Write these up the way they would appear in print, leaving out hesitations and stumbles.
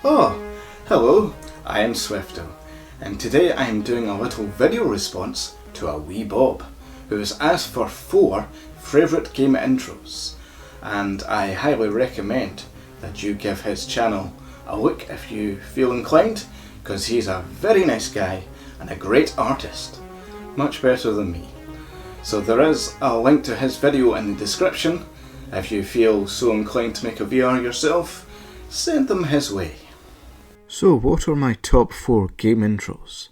Oh, hello, I am Swifto, and today I am doing a little video response to a wee Bob, who has asked for 4 favourite game intros, and I highly recommend that you give his channel a look if you feel inclined, because he's a very nice guy and a great artist, much better than me. So there is a link to his video in the description. If you feel so inclined to make a VR yourself, send them his way. So what are my top 4 game intros?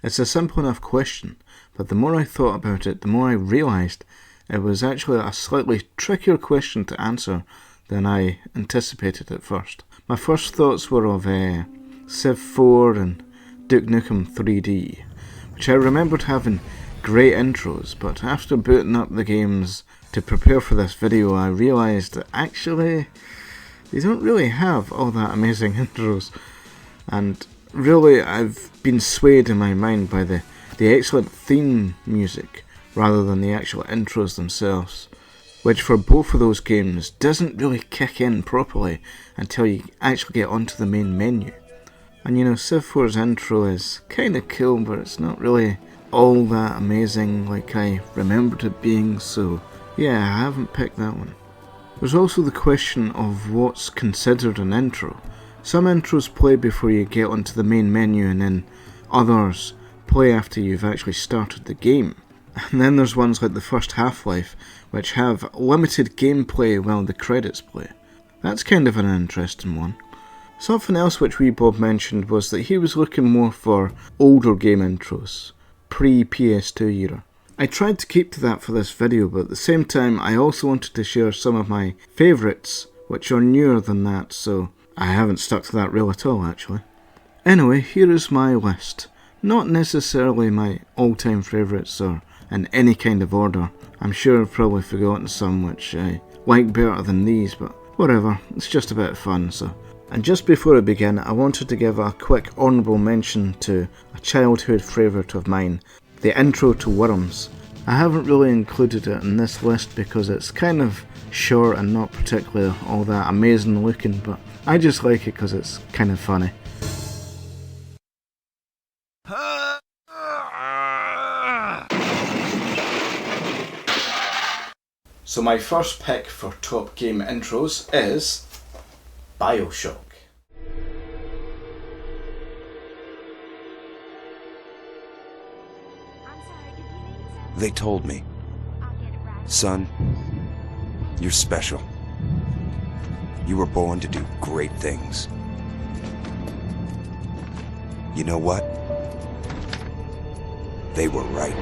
It's a simple enough question, but the more I thought about it, the more I realised it was actually a slightly trickier question to answer than I anticipated at first. My first thoughts were of Civ 4 and Duke Nukem 3D, which I remembered having great intros, but after booting up the games to prepare for this video, I realised that actually they don't really have all that amazing intros. And really, I've been swayed in my mind by the excellent theme music rather than the actual intros themselves, which for both of those games doesn't really kick in properly until you actually get onto the main menu. And you know, Civ 4's intro is kinda cool, but it's not really all that amazing like I remembered it being, so yeah, I haven't picked that one. There's also the question of what's considered an intro. Some intros play before you get onto the main menu, and then others play after you've actually started the game. And then there's ones like the first Half-Life, which have limited gameplay while the credits play. That's kind of an interesting one. Something else which wee Bob mentioned was that he was looking more for older game intros, pre-PS2 era. I tried to keep to that for this video, but at the same time I also wanted to share some of my favourites, which are newer than that, so I haven't stuck to that rule at all actually. Anyway, here is my list. Not necessarily my all-time favourites or in any kind of order. I'm sure I've probably forgotten some which I like better than these, but whatever, it's just a bit of fun. So. And just before I begin, I wanted to give a quick honourable mention to a childhood favourite of mine, the intro to Worms. I haven't really included it in this list because it's kind of short and not particularly all that amazing looking, but I just like it because it's kind of funny. So my first pick for top game intros is BioShock. They told me, son, you're special. You were born to do great things. You know what? They were right.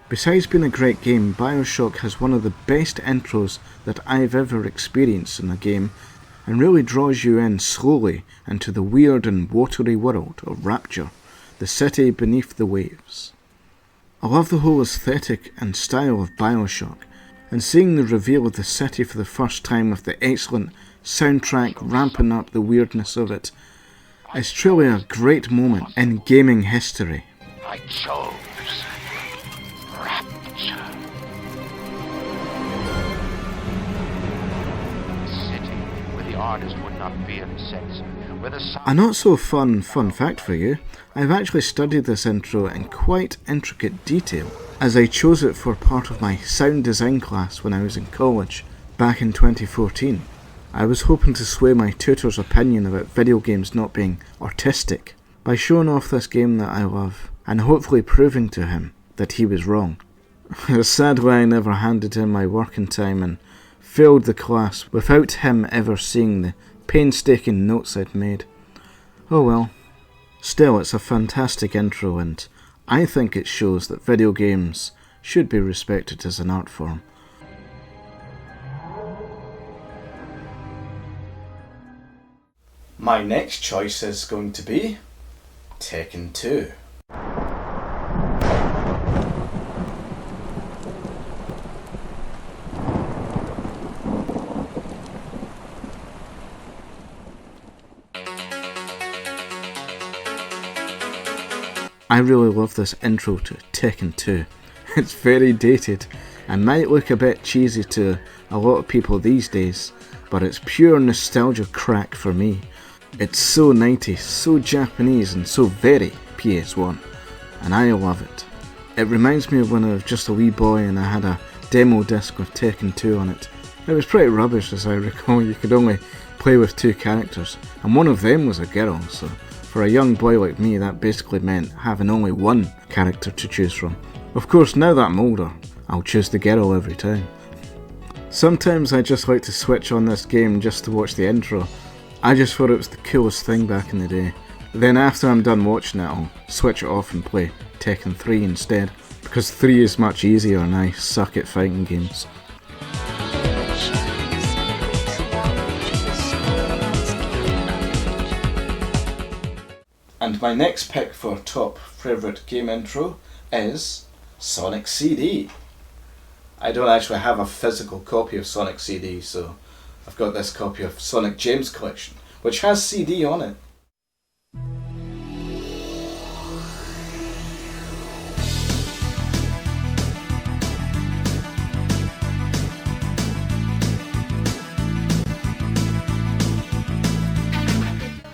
Besides being a great game, BioShock has one of the best intros that I've ever experienced in a game, and really draws you in slowly into the weird and watery world of Rapture, the city beneath the waves. I love the whole aesthetic and style of BioShock, and seeing the reveal of the city for the first time with the excellent soundtrack ramping up the weirdness of it is truly a great moment in gaming history. I chose Rapture. City where the artist would not fear the censor. A not so fun fact for you, I've actually studied this intro in quite intricate detail, as I chose it for part of my sound design class when I was in college, back in 2014. I was hoping to sway my tutor's opinion about video games not being artistic, by showing off this game that I love, and hopefully proving to him that he was wrong. Sadly, I never handed in my work in time and failed the class without him ever seeing the painstaking notes I'd made. Oh well. Still, it's a fantastic intro, and I think it shows that video games should be respected as an art form. My next choice is going to be Tekken 2. I really love this intro to Tekken 2. It's very dated and might look a bit cheesy to a lot of people these days, but it's pure nostalgia crack for me. It's so 90s, so Japanese and so very PS1, and I love it. It reminds me of when I was just a wee boy and I had a demo disc with Tekken 2 on it. It was pretty rubbish, as I recall. You could only play with 2 characters, and one of them was a girl, so for a young boy like me that basically meant having only one character to choose from. Of course, now that I'm older, I'll choose the girl every time. Sometimes I just like to switch on this game just to watch the intro. I just thought it was the coolest thing back in the day. Then after I'm done watching it, I'll switch it off and play Tekken 3 instead, because 3 is much easier and I suck at fighting games. And my next pick for top favourite game intro is Sonic CD. I don't actually have a physical copy of Sonic CD, so I've got this copy of Sonic James Collection, which has CD on it.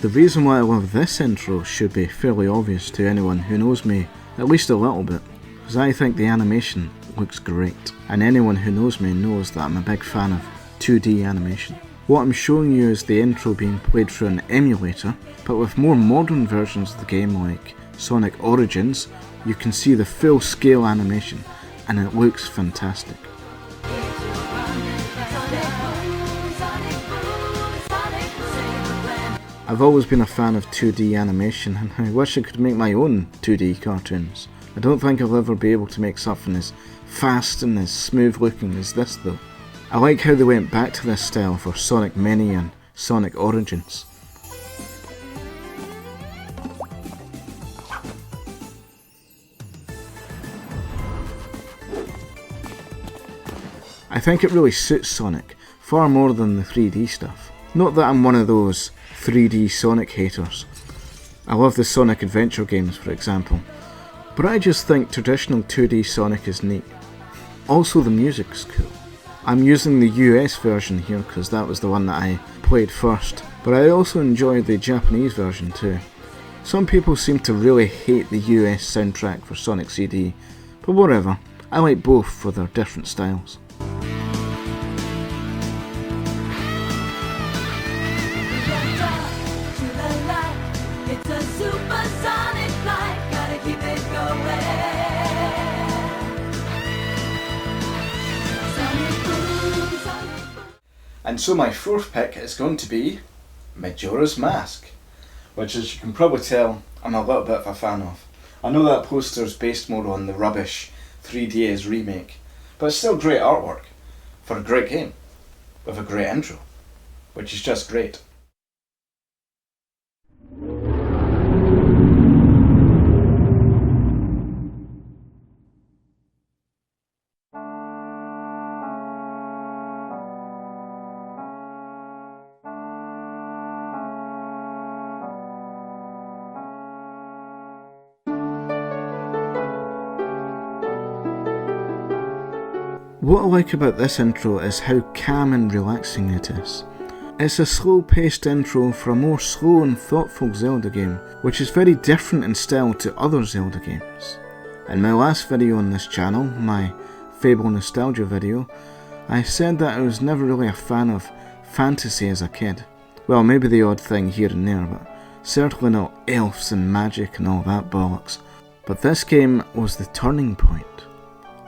The reason why I love this intro should be fairly obvious to anyone who knows me at least a little bit, because I think the animation looks great, and anyone who knows me knows that I'm a big fan of 2D animation. What I'm showing you is the intro being played through an emulator, but with more modern versions of the game like Sonic Origins, you can see the full scale animation, and it looks fantastic. I've always been a fan of 2D animation, and I wish I could make my own 2D cartoons. I don't think I'll ever be able to make something as fast and as smooth looking as this though. I like how they went back to this style for Sonic Mini and Sonic Origins. I think it really suits Sonic, far more than the 3D stuff. Not that I'm one of those 3D Sonic haters. I love the Sonic Adventure games, for example, but I just think traditional 2D Sonic is neat. Also, the music's cool. I'm using the US version here because that was the one that I played first, but I also enjoy the Japanese version too. Some people seem to really hate the US soundtrack for Sonic CD, but whatever, I like both for their different styles. And so my fourth pick is going to be Majora's Mask, which, as you can probably tell, I'm a little bit of a fan of. I know that poster is based more on the rubbish 3DS remake, but it's still great artwork for a great game, with a great intro, which is just great. What I like about this intro is how calm and relaxing it is. It's a slow-paced intro for a more slow and thoughtful Zelda game, which is very different in style to other Zelda games. In my last video on this channel, my Fable Nostalgia video, I said that I was never really a fan of fantasy as a kid. Well, maybe the odd thing here and there, but certainly not elves and magic and all that bollocks. But this game was the turning point.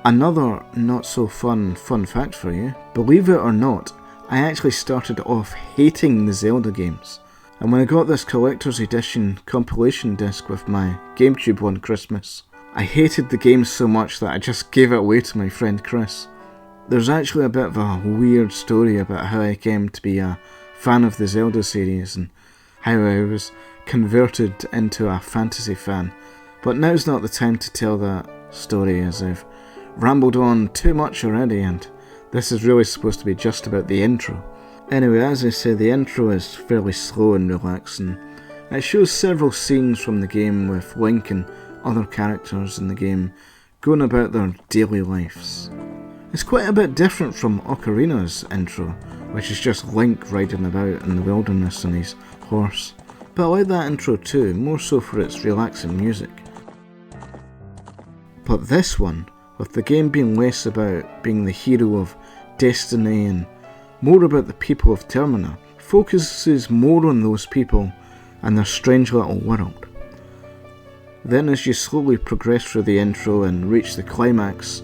Another not so fun fact for you, believe it or not, I actually started off hating the Zelda games. And when I got this collector's edition compilation disc with my GameCube one Christmas, I hated the games so much that I just gave it away to my friend Chris. There's actually a bit of a weird story about how I came to be a fan of the Zelda series and how I was converted into a fantasy fan. But now's not the time to tell that story, as I've rambled on too much already, and this is really supposed to be just about the intro. Anyway, as I say, the intro is fairly slow and relaxing. It shows several scenes from the game with Link and other characters in the game going about their daily lives. It's quite a bit different from Ocarina's intro, which is just Link riding about in the wilderness on his horse. But I like that intro too, more so for its relaxing music. But this one, with the game being less about being the hero of destiny and more about the people of Termina, focuses more on those people and their strange little world. Then as you slowly progress through the intro and reach the climax,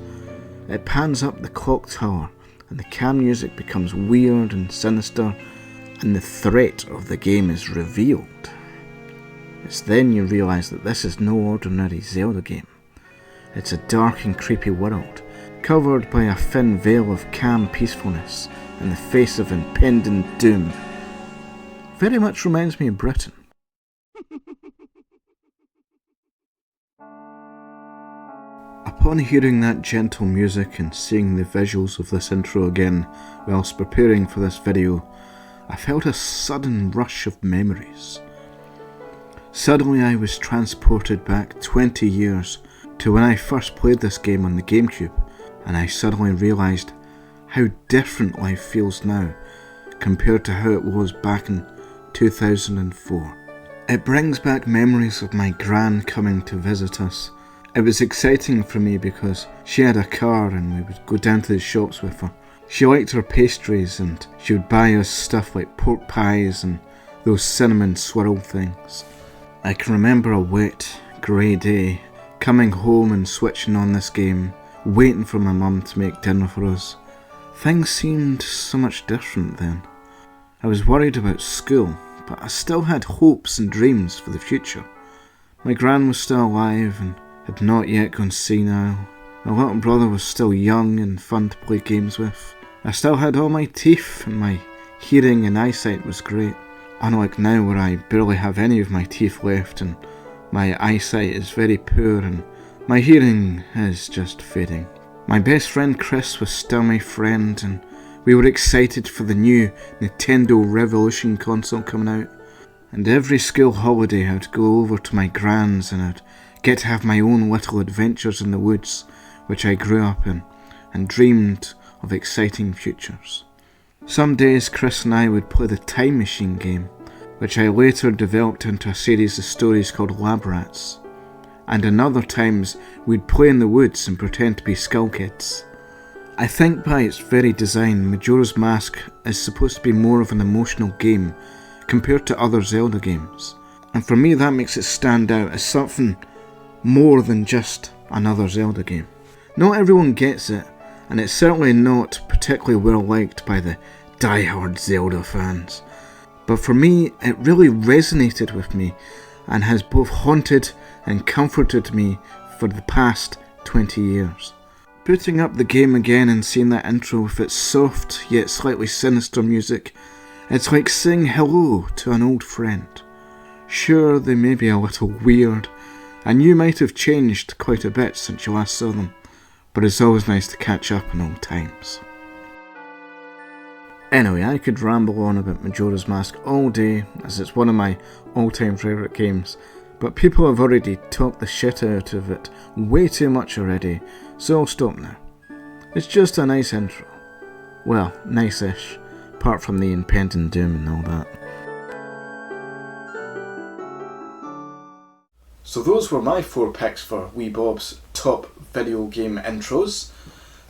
it pans up the clock tower and the cam music becomes weird and sinister and the threat of the game is revealed. It's then you realise that this is no ordinary Zelda game. It's a dark and creepy world, covered by a thin veil of calm peacefulness in the face of impending doom. Very much reminds me of Britain. Upon hearing that gentle music and seeing the visuals of this intro again whilst preparing for this video, I felt a sudden rush of memories. Suddenly I was transported back 20 years to when I first played this game on the GameCube, and I suddenly realised how different life feels now compared to how it was back in 2004. It brings back memories of my gran coming to visit us. It was exciting for me because she had a car and we would go down to the shops with her. She liked her pastries and she would buy us stuff like pork pies and those cinnamon swirl things. I can remember a wet, grey day, coming home and switching on this game, waiting for my mum to make dinner for us. Things seemed so much different then. I was worried about school, but I still had hopes and dreams for the future. My gran was still alive and had not yet gone senile. My little brother was still young and fun to play games with. I still had all my teeth and my hearing and eyesight was great. Unlike now where I barely have any of my teeth left and my eyesight is very poor and my hearing is just fading. My best friend Chris was still my friend and we were excited for the new Nintendo Revolution console coming out. And every school holiday I'd go over to my gran's and I'd get to have my own little adventures in the woods, which I grew up in, and dreamed of exciting futures. Some days Chris and I would play the Time Machine game, which I later developed into a series of stories called Lab Rats. And in other times we'd play in the woods and pretend to be Skull Kids. I think by its very design, Majora's Mask is supposed to be more of an emotional game compared to other Zelda games. And for me that makes it stand out as something more than just another Zelda game. Not everyone gets it, and it's certainly not particularly well liked by the die-hard Zelda fans. But for me, it really resonated with me and has both haunted and comforted me for the past 20 years. Booting up the game again and seeing that intro with its soft yet slightly sinister music, it's like saying hello to an old friend. Sure, they may be a little weird, and you might have changed quite a bit since you last saw them, but it's always nice to catch up on old times. Anyway, I could ramble on about Majora's Mask all day, as it's one of my all-time favourite games, but people have already talked the shit out of it way too much already, so I'll stop now. It's just a nice intro. Well, nice-ish, apart from the impending doom and all that. So those were my 4 picks for Wee Bob's top video game intros.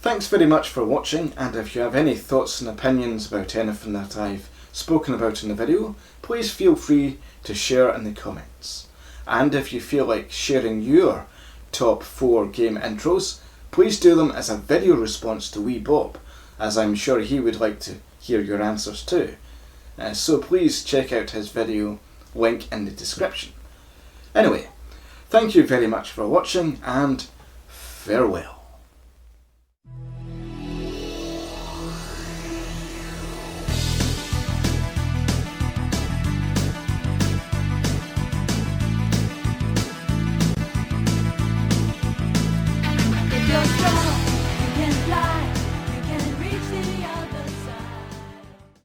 Thanks very much for watching, and if you have any thoughts and opinions about anything that I've spoken about in the video, please feel free to share in the comments. And if you feel like sharing your top 4 game intros, please do them as a video response to Wee Bob, as I'm sure he would like to hear your answers too. So please check out his video, link in the description. Anyway, thank you very much for watching, and farewell.